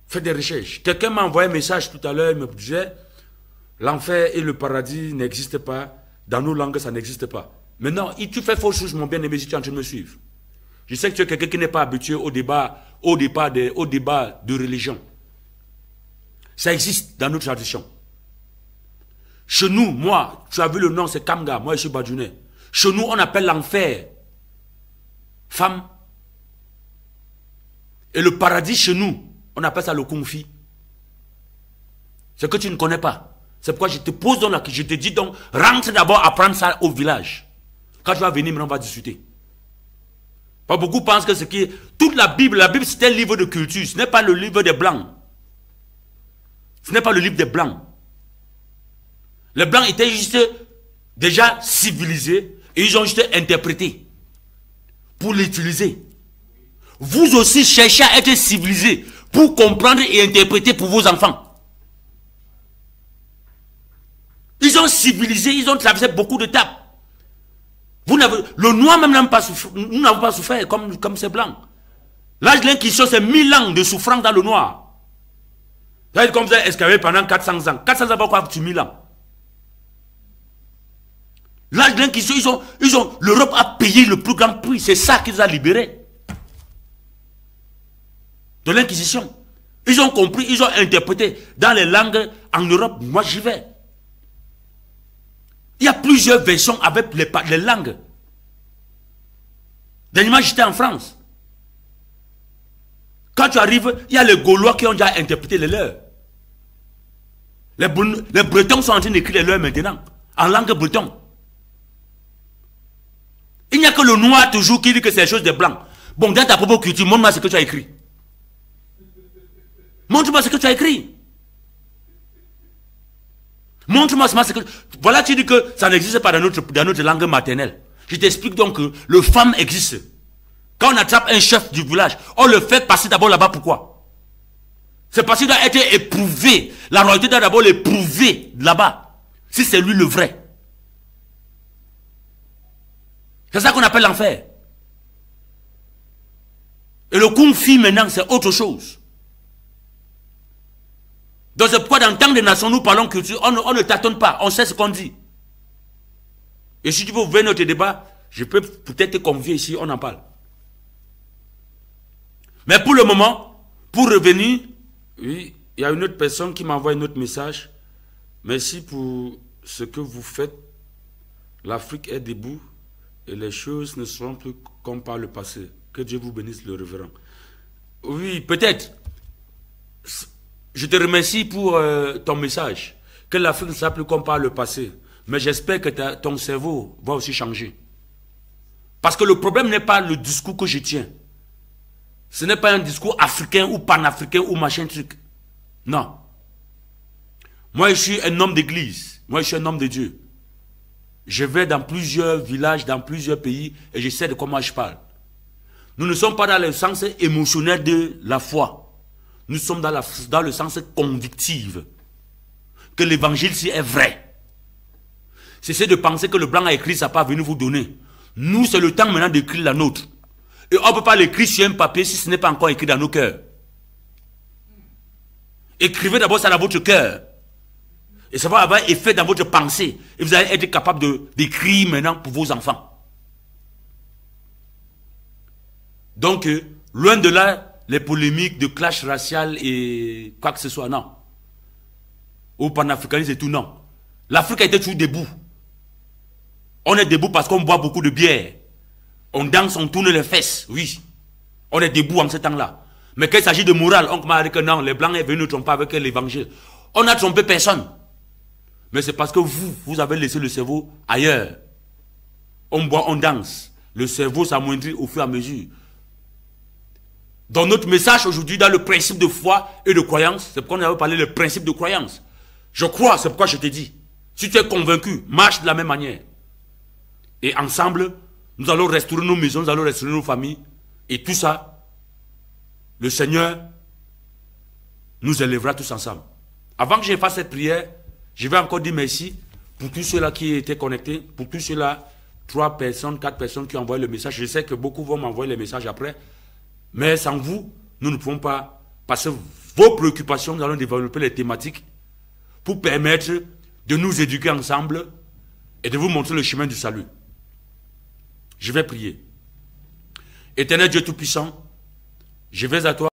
Faites des recherches. Quelqu'un m'a envoyé un message tout à l'heure, il me disait, l'enfer et le paradis n'existent pas. Dans nos langues, ça n'existe pas. Maintenant, tu fais fausse chose, mon bien-aimé, si tu es en train de me suivre. Je sais que tu es quelqu'un qui n'est pas habitué au débat de religion. Ça existe dans notre tradition. Chez nous, moi, tu as vu le nom, c'est Kamga, moi je suis Badjounais. Chez nous, on appelle l'enfer femme. Et le paradis chez nous, on appelle ça le confit. C'est que tu ne connais pas. C'est pourquoi je te pose donc là, je te dis donc, rentre d'abord apprendre ça au village. Quand tu vas venir, maintenant on va discuter. Pas beaucoup pensent que c'est qui. Toute la Bible c'est un livre de culture, ce n'est pas le livre des Blancs. Ce n'est pas le livre des Blancs. Les Blancs étaient juste déjà civilisés et ils ont juste interprété pour l'utiliser. Vous aussi cherchez à être civilisés pour comprendre et interpréter pour vos enfants. Ils ont civilisé, ils ont traversé beaucoup d'étapes. Le noir même n'a pas souffert, nous n'avons pas souffert comme ces blancs. L'âge de l'Inquisition, c'est 1000 ans de souffrance dans le noir. Ça veut dire comme vous avez esclavé pendant 400 ans. 400 ans, pourquoi tu 1000 ans? L'âge de l'Inquisition, l'Europe a payé le plus grand prix. C'est ça qui les a libérés. De l'Inquisition. Ils ont compris, ils ont interprété dans les langues en Europe. Moi, j'y vais. Il y a plusieurs versions avec les langues. Dernièrement, j'étais en France. Quand tu arrives, il y a les Gaulois qui ont déjà interprété les leurs. Les Bretons sont en train d'écrire les leurs maintenant, en langue breton. Il n'y a que le noir toujours qui dit que c'est les choses des blancs. Bon, dans ta propre culture, montre-moi ce que tu as écrit. Montre-moi ce que tu as écrit. Montre-moi ce que... Voilà, tu dis que ça n'existe pas dans notre langue maternelle. Je t'explique donc que le femme existe. Quand on attrape un chef du village, on le fait passer d'abord là-bas. Pourquoi? C'est parce qu'il doit être éprouvé. La royauté doit d'abord l'éprouver là-bas. Si c'est lui le vrai. C'est ça qu'on appelle l'enfer. Et le conflit maintenant, c'est autre chose. Donc c'est pourquoi dans le temps des nations, nous parlons culture, on ne tâtonne pas, on sait ce qu'on dit. Et si tu veux ouvrir notre débat, je peux peut-être te convier ici, on en parle. Mais pour le moment, pour revenir, oui, il y a une autre personne qui m'envoie un autre message. Merci pour ce que vous faites. L'Afrique est debout et les choses ne seront plus comme par le passé. Que Dieu vous bénisse, le révérend. Oui, peut-être. Je te remercie pour ton message. Que l'Afrique ne sera plus comme par le passé. Mais j'espère que ton cerveau va aussi changer. Parce que le problème n'est pas le discours que je tiens. Ce n'est pas un discours africain ou panafricain ou machin truc. Non. Moi, je suis un homme d'église. Moi, je suis un homme de Dieu. Je vais dans plusieurs villages, dans plusieurs pays et je sais de comment je parle. Nous ne sommes pas dans le sens émotionnel de la foi. Nous sommes dans le sens convictif. Que l'évangile ci est vrai. Cessez de penser que le blanc a écrit sa part venu vous donner. Nous, c'est le temps maintenant d'écrire la nôtre. Et on ne peut pas l'écrire sur un papier si ce n'est pas encore écrit dans nos cœurs. Écrivez d'abord ça dans votre cœur. Et ça va avoir effet dans votre pensée. Et vous allez être capable d'écrire maintenant pour vos enfants. Donc, loin de là, les polémiques de clash racial et quoi que ce soit, non. Au panafricanisme et tout, non. L'Afrique a été toujours debout. On est debout parce qu'on boit beaucoup de bière. On danse, on tourne les fesses, oui. On est debout en ce temps-là. Mais quand il s'agit de morale, on commence à dire que non, les Blancs sont venus nous tromper avec l'évangile. On n'a trompé personne. Mais c'est parce que vous avez laissé le cerveau ailleurs. On boit, on danse. Le cerveau s'amoindrit au fur et à mesure. Dans notre message aujourd'hui, dans le principe de foi et de croyance, c'est pourquoi on avait parlé le principe de croyance. Je crois, c'est pourquoi je te dis. Si tu es convaincu, marche de la même manière. Et ensemble, nous allons restaurer nos maisons, nous allons restaurer nos familles. Et tout ça, le Seigneur nous élèvera tous ensemble. Avant que je fasse cette prière, je vais encore dire merci pour tous ceux-là qui étaient connectés, pour tous ceux-là, 3 personnes, 4 personnes qui ont envoyé le message. Je sais que beaucoup vont m'envoyer les messages après. Mais sans vous, nous ne pouvons pas passer vos préoccupations, nous allons développer les thématiques pour permettre de nous éduquer ensemble et de vous montrer le chemin du salut. Je vais prier. Éternel Dieu Tout-Puissant, je vais à toi.